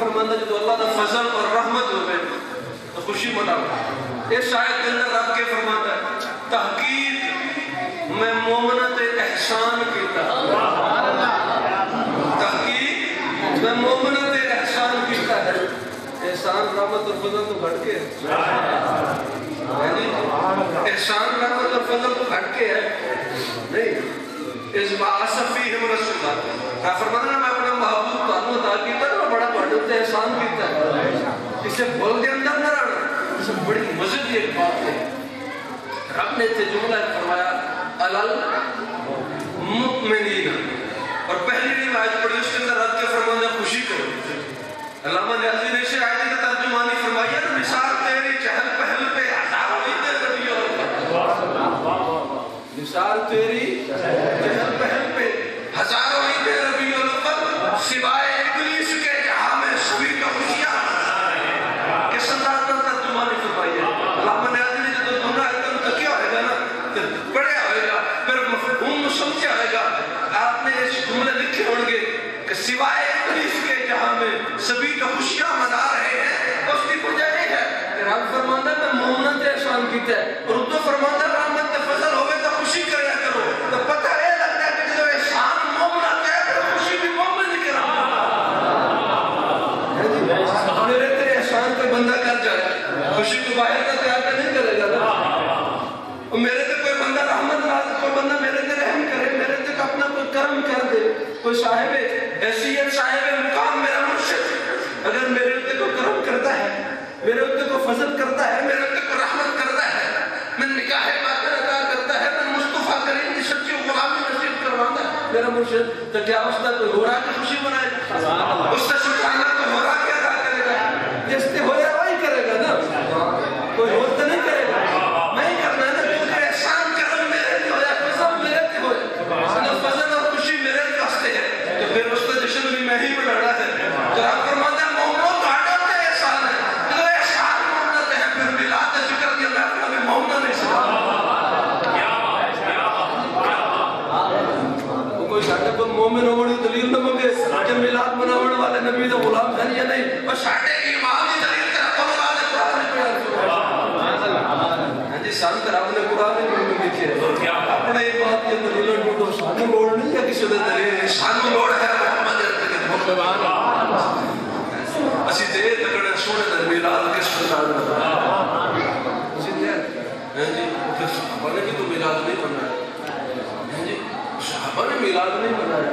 فرماتا جو اللہ دا فضل اور رحمت ہوئے تو خوشی مناؤ. اس آیت کے اندر رب کے فرماتا ہے تحقیق میں مومنت احسان کیتا. تحقیق میں مومنت احسان کیتا ہے. احسان رحمت اور فضل تو گھٹ کے احسان رحمت اور فضل تو گھٹ کے ہے نہیں. اس باعث فیہم رسول اللہ فرمانا میں اپنا محبوب تعلق عطا کیتا ہے بڑا بڑھتے احسان کیتا ہے. اسے بول کے اندر نہ رہنا. اسے بڑی مزید یہ بات ہے رب نے تھے جملہ فرمایا المؤمنین اور پہلی روایت پڑھی اس کے اندر رب کے فرمانا خوشی کرو. علامہ نیازی نے اسے آیت کا ترجمانی فرمایا نا نثار تیری چہل پہل پہ ہزاروں ہی دے ربی الاول. نثار تیری چہل پہل پہ ہزاروں ہی دے ربی الاول سوائے ابلیس کے جہاں میں سبھی کا خوشیاں. کس انداز کا ترجمانی فرمایا علامہ نیازی نے جو دونوں ایکم تکیا ہوئے گا نا پڑھیا ہوئے گا پھر مفہوم سمجھا ہوئے گا. آپ نے اس جملے لکھے ہوں گے کہ سوائے ابلیس کے جہاں میں سبھی کا خوشیاں منا رہے ہیں. اس کی وجہ یہ ہے کہ رب فرماتا ہے میں مومنت احسان کیتا ہے اور تو فرماتا ہے رحمت فضل ہوئے تو خوشی کریا کرو. تو پتہ یہ لگتا ہے کہ جو احسان مومنت ہے تو خوشی بھی مومن کے رہا. میرے تے احسان کوئی بندہ کر جائے خوشی کو باہر کا تیار نہیں کرے گا نا. اور میرے تے کوئی بندہ رحمت نازل کوئی بندہ میرے تے رحم کرے میرے تے اپنا کوئی کرم کر دے کوئی صاحب حیثیت صاحب مقام میرا مرشد اگر میرے تے کو کرم کرتا ہے میرے تے کو فضل کرتا ہے میرے تے کو رحمت کرتا ہے میں نکاح باطن عطا کرتا ہے میں مصطفیٰ کریم کی سچی غلامی نصیب کرواتا ہے میرا مرشد تو کیا اس کا کوئی ہو رہا کہ خوشی منائے اس کا شکرانہ کوئی ہو رہا کہ ادا کرے گا. جس سے ہویا وہی کرے گا نا کوئی اور تو نہیں کرے گا. میں ہی کرنا ہے نا کیونکہ احسان کرم میرے تے ہویا فضل میرے تے ہویا فضل اور خوشی میرے تے واسطے ہے تو پھر اس کا جشن بھی میں ہی بڑھانا ہے. تو آپ فرماتے ہیں مومنوں تو ہٹاتے احسان ہے جو احسان مومنت ہے پھر ملاد ذکر دیا میں اپنا بھی مومنت احسان. کوئی ساٹھے کو مومن ہونے کی دلیل نہ مانگے کہ میلاد مناون والے نبی دا غلام ہے یا نہیں اور ساٹھے کی ایمان کی دلیل کر قول والے قرآن پہ ہاں جی سانت رب نے قرآن میں لکھے اپنے بات یہ دلیلوں ڈھونڈو. سانو لوڑ نہیں ہے کسی دلیل نہیں سانو لوڑ ہے محمد اسی دے تکڑے سونے در میلاد کس فضال اسی دے ہاں جی پھر صحابہ نے بھی تو میلاد نہیں بنایا. ہاں جی صحابہ نے میلاد نہیں بنایا.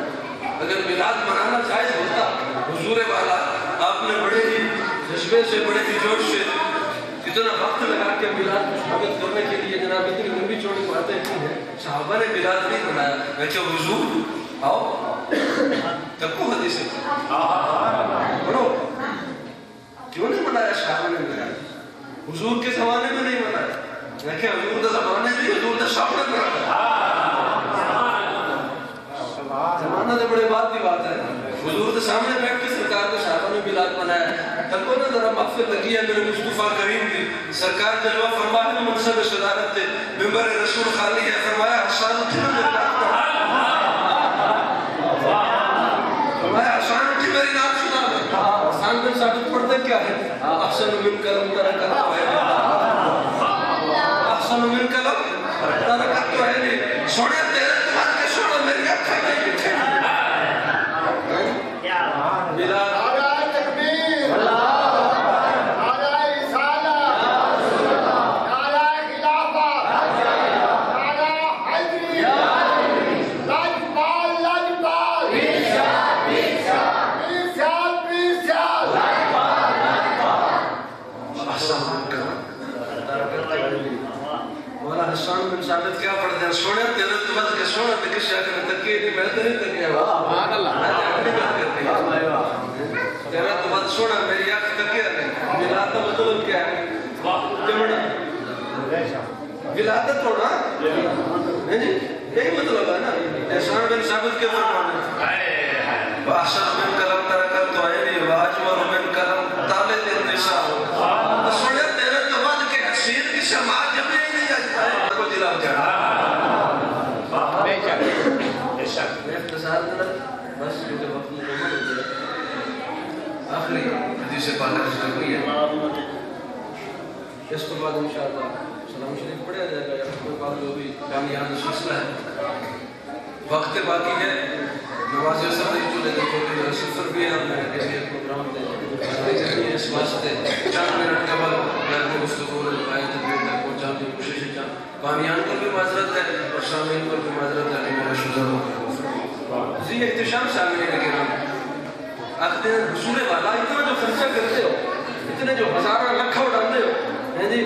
اگر میلاد منانا جائز ہوتا حضور والا آپ نے بڑے ہی جذبے سے بڑے ہی جوش سے اتنا وقت لگا کے میلاد کو ثابت کرنے کے لیے جناب اتنی لمبی چوڑی باتیں کی ہیں. صحابہ نے میلاد نہیں بنایا. میں کہ حضور آؤ تکو حدیث پڑھو کیوں نہیں بنایا صحابہ نے بنایا حضور کے زمانے میں نہیں بنایا. میں کہ حضور کے زمانے میں حضور کے سامنے بنایا زمانہ تو بڑے بات کی بات ہے. حضور کے سامنے بیٹھ کے سرکار کے صحابہ نے میلاد بنایا. تکو نا ذرا مغفرت لگی ہے میرے مصطفیٰ کریم کی. سرکار جلوہ فرما ہے منصب صدارت تھے ممبر رسول خالی ہے فرمایا حسان اٹھی نا میرے نام فرمایا حسان اٹھی میری نام سنا دے. حسان بن ثابت پڑھتے کیا ہے احسن من کلم ترکت تو ہے احسن من کلم ترکت تو ہے نہیں. سوڑے تیرے تمہارے کے سوڑے میری اکھا نہیں بٹھے میلاد حسان بن ثابت کیا پڑھتے ہیں سونے تیرے تو بس کے سونے تک شاہ کرنے تکیے نہیں میں تو نہیں تکیے تیرے تو بس سونا میری آنکھ تکیے نہیں. ولادت مطلب کیا ہے ولادت ہونا یہی مطلب ہے نا. حسان بن ثابت کے فرمانے وَأَحْسَنُ مِنْ كَلَمْ تَرَكَتْ عَيْنِي وَأَجْمَلُ مِنْ كَلَمْ طَالَتِ النِّسَاءُ. سونے تیرے تو بس کے حسین کی سماعت جب نہیں جاتا ہے کو دلا جانا بے شک اختصار کرنا بس کیونکہ وقت مکمل ہو گیا. آخری حدیث پاک ذکر ہوئی ہے. اس کے بعد انشاءاللہ سلام شریف پڑھا جائے گا یا کوئی بات جو بھی بامیان سلسلہ ہے. وقت باقی ہے. نماز اثر نہیں چلے گا کیونکہ سفر بھی ہے. ہم نے کسی پروگرام دے اس واسطے 4 منٹ کے بعد میں اپنے گفتگو روایت تدبیر تک پہنچانے کی کوشش ہے. بامیان پر بھی معذرت ہے اور سامعین پر بھی معذرت ہے. میرا شکر جی احتشام سامعین کرام آخر رسول والا اتنا جو خرچہ کرتے ہو, اتنے جو ہزارہ لکھا اڑاتے ہو جی,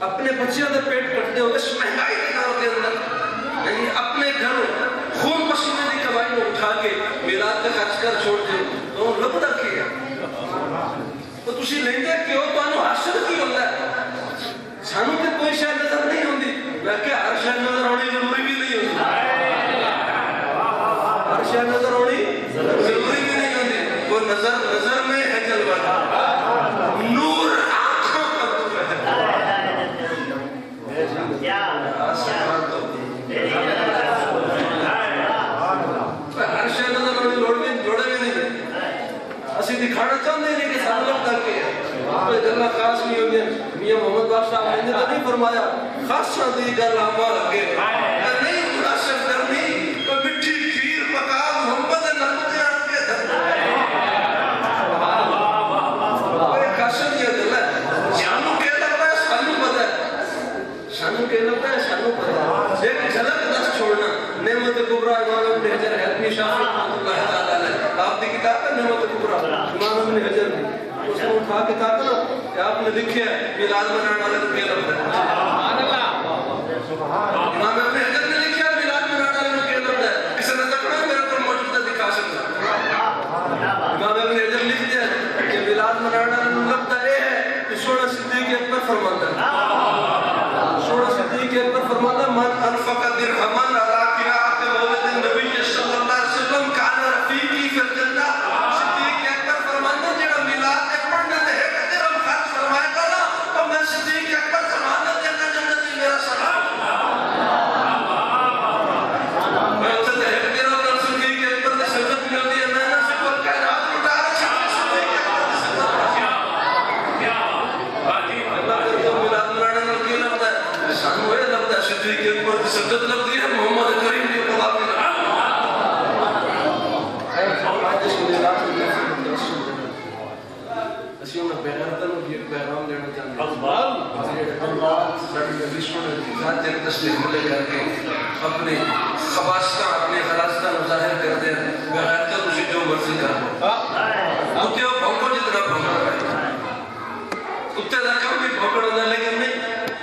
اپنے بچیوں کا پیٹ کٹتے ہو اس مہنگائی کے دور کے اندر, یعنی اپنے گھر خون پسینے کی کمائی میں اٹھا کے میلاد کا خرچ کر چھوڑتے ہو تو لبدا کیا تو تسی لیندے کیوں تو حاصل کی ہوتا ہے. سانو کہ کوئی شاید نظر نہیں ہوتی, میں کہ ہر شاید نظر ہونی ضروری بھی نہیں ہوتی, ہر شاید نظر ہونی ضروری بھی نہیں ہوتی. وہ نظر میں ہے جلوہ, نور آنکھوں کا نور ہے. ہر شاید نظر ہونی جوڑے بھی نہیں ہے. اسی دکھانا چاہتے ہیں کہ ساتھ لوگ تک ہے اللہ خاص نہیں ہوگی. میاں محمد بادشاہ نے تو نہیں فرمایا خاص شادی گل آما لگے نہیں مناسب کرنی کوئی مٹھی کھیر پکا محمد نقدے آن کے کوئی خاصن یہ دل ہے. جانو کہ لگتا ہے سانو پتہ ہے, سانو کہ لگتا ہے سانو پتہ ہے. ایک جھلک دس چھوڑنا نعمت کبریٰ امام ابن حجر حتمی شافعی رحمۃ اللہ تعالیٰ علیہ آپ کی کتاب ہے نعمت کبریٰ امام ابن حجر نے اس نے اٹھا کے کہا نا کہ آپ نے لکھیا ہے میلاد منانے والے کو کیا لفظ ہے. امام ابن حجر نے لکھیا ہے میلاد منانے والے کو کیا لفظ ہے. کسی نے تکڑا میرے پر موجودہ دکھا سکتا. امام ابن حجر لکھتے ہیں کہ میلاد منانے والے کو لفظ یہ ہے کہ سونا صدیق اکبر فرماتا ہے, سونا صدیق اکبر فرماتا ہے من انفق درہمن علی قراءۃ مولد النبی صلی اللہ علیہ وسلم کان رفیقی فی الجنہ. صدیق اکبر فرماتا ہے جڑا میلاد پڑھنے دے ایک درہم خرچ فرمائے گا نا تو میں صدیق اکبر ضمانت دینا جنت میں میرا سلام. میں اسے ایک درہم نال صدیق اکبر نے سجدت ملتی ہے. میں نے سے کوئی کائنات اٹھا رہا صدیق اکبر نے سجدت کیا باقی اللہ کے میلاد منانے نال کی لگتا ہے سانو یہ لگتا ہے صدیق اکبر کی سجدت لگتی ہے محمد کریم کی خدا کی اسی انہوں نے بغیرتاں نو یہ پیغام دینا چاہتے ہیں. ساڑھی نبیشوں نے ذات ایک تصدیق ملے کر کے اپنی خباستہ اپنی خلاستہ ظاہر کر دیں. بغیرتاں تسی جو مرضی کر کتے ہو بھونکو جتنا بھونکو ہے, کتے دا کم بھی بھونکڑ ہوتا لیکن نہیں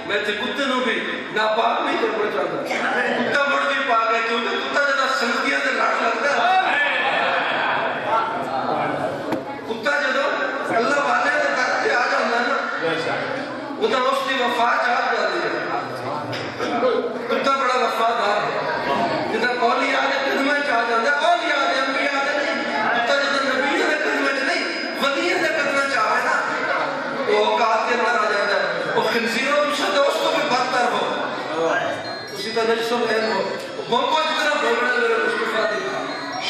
میں تھے کتے نو بھی ناپاک نہیں کرنا چاہتا. کتا بڑھ بھی پاک ہے کیونکہ کتا جدا سنگتیاں دے لاٹ لگتا ہے. کتا جدو اللہ والے دے کرتے آ جاندہ نا ادھا اس کی وفا چاہت جاتی ہے. کتا بڑا وفادار ہے جدہ قولی آدھے قدمہ چاہ جاندہ ہے. قولی آدھے انبیاء آدھے نہیں, کتا جدہ نبی دے قدمہ نہیں ولی دے قدمہ چاہے نا وہ اوقات کے اندر آ جاندہ ہے. وہ خنزیروں دوسرے دوست کو بھی بدتر ہو اسی طرح نجس و غیر ہو بھونکو جتنا بھونکنا میرے مصطفیٰ دی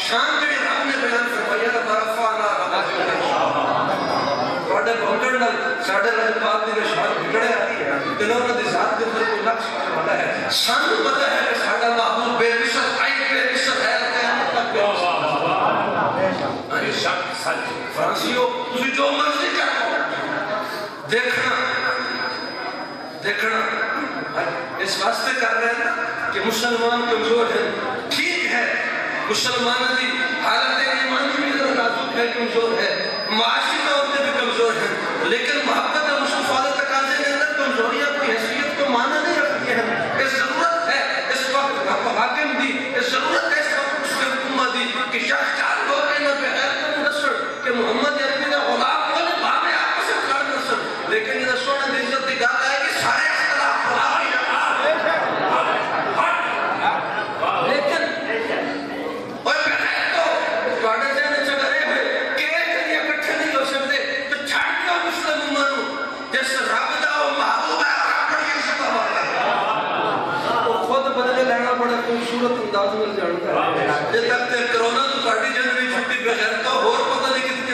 شان جڑی رب نے بیان فرمایا نا برفانا بڑے بھونکڑ نال ساڑھے رج پاک دی شان بگڑے آتی ہے دلوں نے ذات کے اندر کوئی نقش والا ہے. سانو پتہ ہے کہ ساڑھا معبود بے نصر آئی بے نصر ہے قیامت تک بے نصر. فرانسیوں تسی جو مرضی کرو دیکھنا اس واسطے کر رہے ہیں کہ مسلمان کمزور ہیں. ٹھیک ہے مسلمان دی حالت ایمان بھی نازک ہے, کمزور ہے, معاشی طور پہ بھی کمزور ہے, لیکن محبت مصطفیٰ تقاضے کے اندر کمزوریاں کی حیثیت کو معنی نہیں رکھتی ہے. اس ضرورت ہے اس وقت حاکم دی, اس ضرورت ہے اس وقت مسلم امت دی کہ شخص چار ہو کے نہ بغیر کا منصر کہ محمد عربی نے غلام کو نے بھاوے آپس سے کھڑ نصر, لیکن یہ سونے دی عزت دی گال آئے گی سارے اختلاف غلامی لیکن اوہ بغیر تو بڑے جانے چکرے ہوئے کہ ایک دنیا کٹھے نہیں ہو سکتے تو چھاڑ دیا مسلم امانو جس رب دا و محبوب ہے رب پر یہ ستا ہوتا ہے وہ خود بدلے لینا پڑا خوبصورت انداز میں جانتا ہے. یہ تک تے کرونا تو کاٹی جنوی چھٹی بغیر تو اور پتہ نہیں کتنی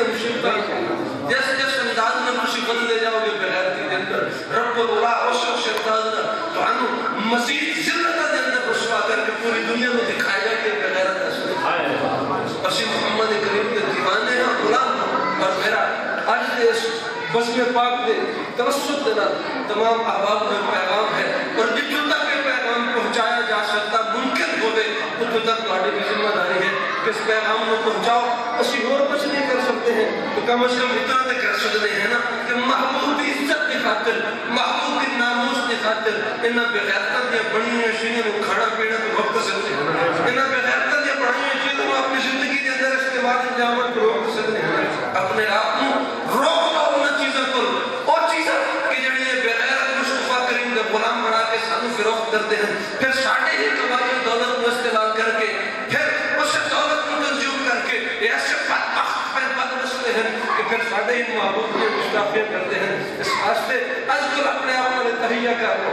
پاک دے توسط دینا تمام احباب میں پیغام ہے اور جتوں تک یہ پیغام پہنچایا جا سکتا ممکن ہوئے اتوں تک تہاڈی بھی ذمہ داری ہے کہ اس پیغام کو پہنچاؤ. اسی اور کچھ نہیں کر سکتے ہیں تو کم از کم اتنا تو کر سکتے ہیں نا کہ محبوب کی عزت کی خاطر محبوب کی ناموس کی خاطر انہاں بغیرتاں دی بڑی ہوئی چیزوں کو کھانا پینا تو وقت سکتے ہیں. انہاں بغیرتاں دی بڑی ہوئی چیزوں کو اپنی زندگی کے اندر استعمال انجام کو روک سکتے ہیں. اپنے آپ کو روک لو ان چیزوں کو اور چیزیں کہ جڑی بغیر مصطفیٰ کریم کا غلام بنا کے سانو فروخت کرتے ہیں پھر ساڑھے ہی کمائی دولت کو استعمال کر کے پھر اس دولت کو کنزیوم کر کے ایسے بدبخت پر بد رستے ہیں کہ پھر ساڑھے ہی محبوب کے مستعفیہ کرتے ہیں. اس واسطے از کل اپنے آپ میں تہیہ کر لو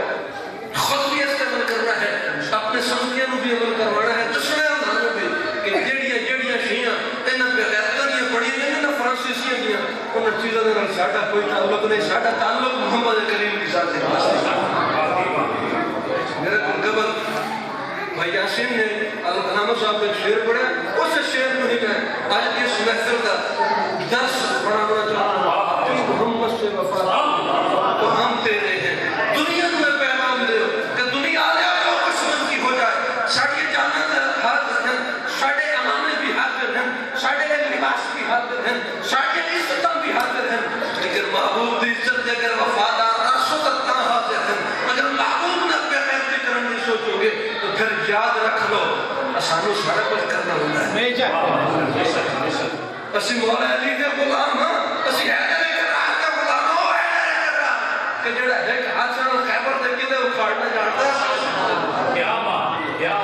خود بھی استعمال کرنا ہے اپنے سمجھیاں بھی عمل کروانا ہے دوسرے اندھانوں بھی کہ جڑیاں شیعہ انہاں بغیرتاں دیا بڑی نہیں نہ فرانسیسیاں دیا انہاں چیزوں نے ساڑھا کوئی تعلق نہیں. ساڑھا تعلق محمد کریم کی ذات ہے. میرے قبل بھائی یاسین نے علامہ صاحب ایک شعر پڑھا اس شعر میں ہی میں آج کے اس محفل کا درس پڑھانا چاہتا ہوں کہ محمد سے وفا تو ہم تیرے ہیں. دنیا میں پیغام دے کہ دنیا آلے کو قسمت کی ہو جائے ساڑھے جانا حاضر ہیں ساڑھے امانے بھی حاضر ہیں ساڑھے لباس بھی حاضر ہیں ساڑھے عزتاں بھی حاضر ہیں لیکن محبوب دی عزت دے اگر وفادار راسو تک حاضر ہیں. اگر محبوب نہ بغیر ذکر نہیں سوچو گے تو پھر یاد رکھ لو اسانو سارا کچھ کرنا ہوتا ہے. اسی مولا علی کے غلام ہاں اسی حیدر کے راہ کا غلام ہو حیدر کے راہ کہ جڑا ایک ہاتھ سے خیبر دے کے اکھاڑنا جانتا ہے. کیا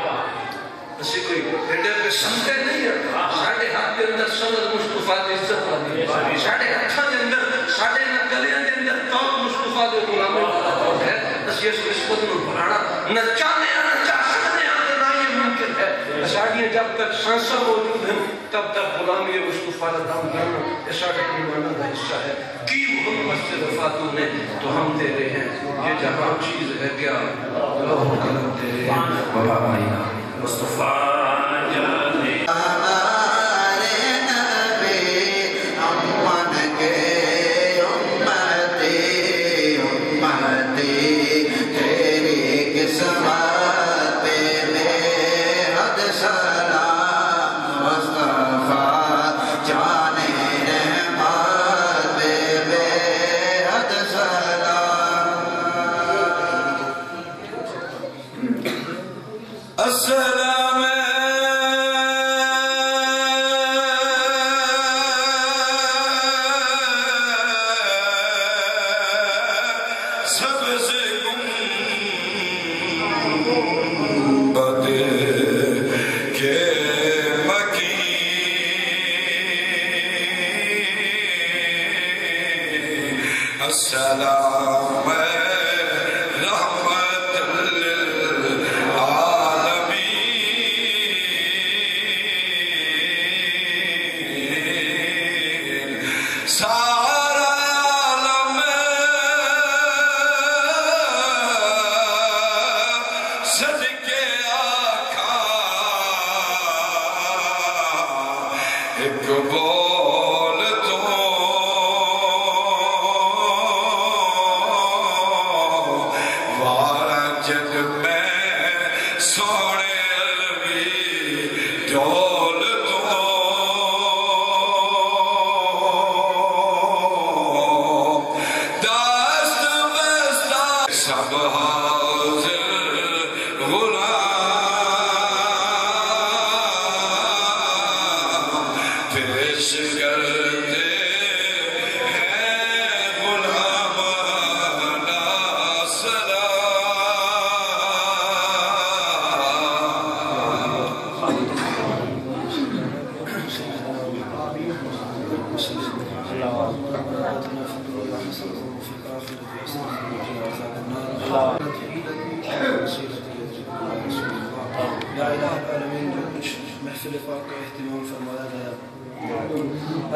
بات اسی کوئی حیدر کے سمجھے نہیں ہے. ساڑھے ہاتھ کے اندر سند مصطفیٰ کی عزت والی ساڑھے ہاتھاں کے اندر ساڑھے گلیاں کے اندر توق مصطفیٰ کے غلامی والا توق ہے. اسی اس نسبت میں بڑھانا نہ چاہنے نہ چاہ سکتے ہیں نہ یہ ممکن ہے. ساڑھیاں جب تک سانسا موجود ہیں تب تک غلامی مصطفیٰ کا دام کرنا یہ ساڑھے ایمانہ کا حصہ ہے. کی محمد سے وفا تو نے تو ہم تیرے ہیں. یہ جہاں چیز ہے کیا لوہ قلم تیرے ہیں وبا آئینہ مصطفیٰ جانے محفل پاک کا اہتمام فرمایا گیا.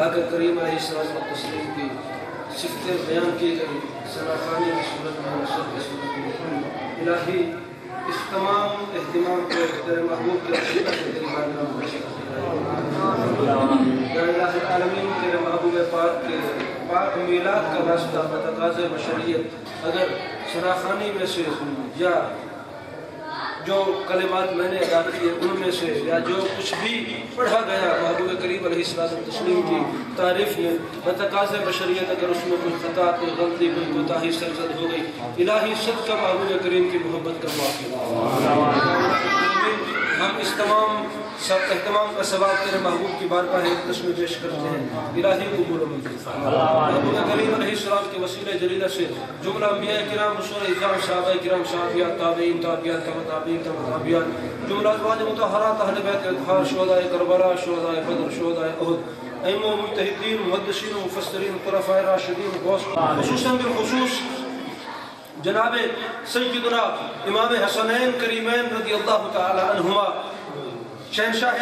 آقا کریم علیہ الصلوۃ والتسلیم کی صفتیں بیان کی گئی سلاخانی کی صورت میں نصر کی صورت میں. الہی اس تمام اہتمام کو تیرے محبوب کے عقیدہ کے دربار میں یا الہ العالمین تیرے محبوب پاک کے پاک میلاد کا راستہ بتقاض بشریت اگر سراخانی میں سے یا جو کلمات میں نے ادا کیے ان میں سے یا جو کچھ بھی پڑھا گیا محبوب کریم علیہ الصلوۃ والتسلیم کی تعریف میں بتقاض بشریت اگر اس میں کوئی خطا کوئی غلطی کوئی کوتاہی سرزد ہو گئی الہی صدقہ محبوب کریم کی محبت کا معافی ہم اس تمام اہتمام کا ثواب تیرے محبوب کی بارگاہ اقدس میں پیش کرتے ہیں الہی قبول و منظور محبوب کریم علیہ السلام کے وسیلہ جلیلہ سے جملہ انبیاء کرام رسول اکرام صحابہ کرام صحابیات تابعین تابعیات تابعین تابعیات جملہ ازواج مطہرات اہل بیت اطہار شہداء کربلا شہداء بدر شہداء احد ائمہ مجتہدین محدثین مفسرین خلفاء راشدین غوث خصوصاً بالخصوص جناب سیدنا امام حسنین کریمین رضی اللہ تعالی عنہما شہنشاہ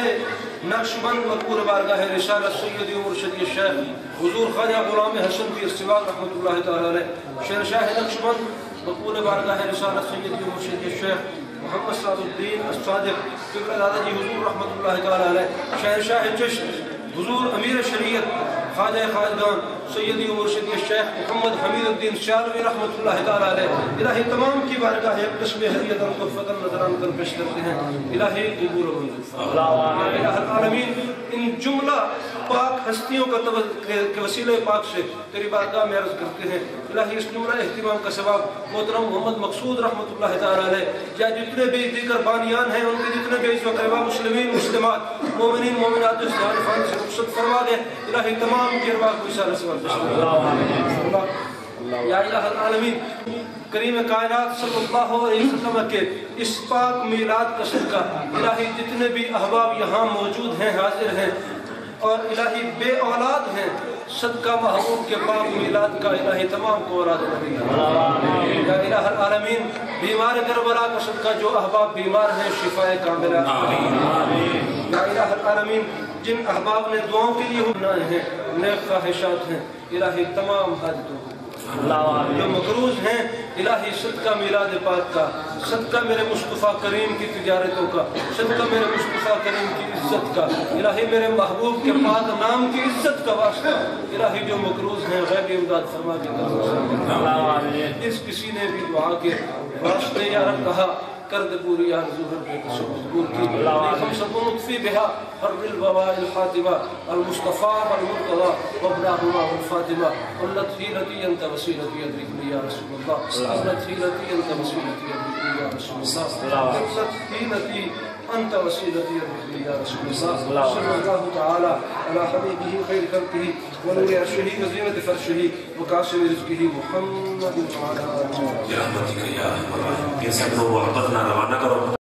نقشبند مقبول بارگاہ رسالت سیدی و مرشدی شیخ حضور خواجہ غلام حسن پیر سواگ رحمۃ اللہ تعالی علیہ شہنشاہ نقشبند مقبول بارگاہ رسالت سیدی و مرشدی شیخ محمد صادق الدین الصادق قبلہ دادا جی حضور رحمۃ اللہ تعالی علیہ شہنشاہ چشت حضور امیر شریعت خواجہ خواجگان سیدی و مرشدی الشیخ محمد حمید الدین سیالوی رحمۃ اللہ تعالی علیہ الہی تمام کی بارگاہ ایک قسم حریت اور تحفت نظران کر پیش کرتے ہیں الہی قبول و منظور یا الہ العالمین ان جملہ پاک ہستیوں کے وسیلہ پاک سے تیری بارگاہ میں عرض کرتے ہیں الہی اس جملہ اہتمام کا ثواب محترم محمد مقصود رحمۃ اللہ تعالی علیہ یا جتنے بھی دیگر بانیان ہیں ان کے جتنے بھی اس وقت مسلمین مسلمات مومنین مومنات اس جہان فان سے رخصت فرما دے الہی تمام کی ارواح کو اشارہ سے یا الہ العالمین کریم کائنات صلی اللہ علیہ وسلم کے اس پاک میلاد کا صدقہ الہی جتنے بھی احباب یہاں موجود ہیں حاضر ہیں اور الہی بے اولاد ہیں صدقہ محبوب کے پاک میلاد کا الہی تمام کو اولاد نبی یا الہ العالمین بیمار کربلا کا صدقہ جو احباب بیمار ہیں شفاء کاملہ یا الہ العالمین جن احباب نے دعاؤں کے لیے بنائے ہیں نیک خواہشات ہیں الہی تمام حاجتوں کو جو مقروض ہیں الہی صدقہ میلاد پاک کا صدقہ میرے مصطفیٰ کریم کی تجارتوں کا صدقہ میرے مصطفیٰ کریم کی عزت کا الہی میرے محبوب کے پاک نام کی عزت کا واسطہ الہی جو مقروض ہیں غیبی امداد فرما کے اس کسی نے بھی دعا کے واسطے یا رب کہا کرد پوری یا ظہر بے قسم مذکور کی خمسۃ نطفی بہا حر الوباء الخاتمہ المصطفیٰ والمرتضیٰ وابناہما والفاطمہ قلت حیلتی انت وسیلتی ادرکنی یا رسول اللہ قلت حیلتی انت وسیلتی ادرکنی یا رسول اللہ قلت حیلتی انت وسیلتی ادرکنی یا رسول اللہ صلی اللہ تعالی علی حبیبہ خیر خلقہ ونور عرشہ وزینۃ فرشہ وقاسم رزقہ محمد وعلی آلہ برحمتک یا ارحم الراحمین. یہ سب کو محبت نہ روانہ کرو.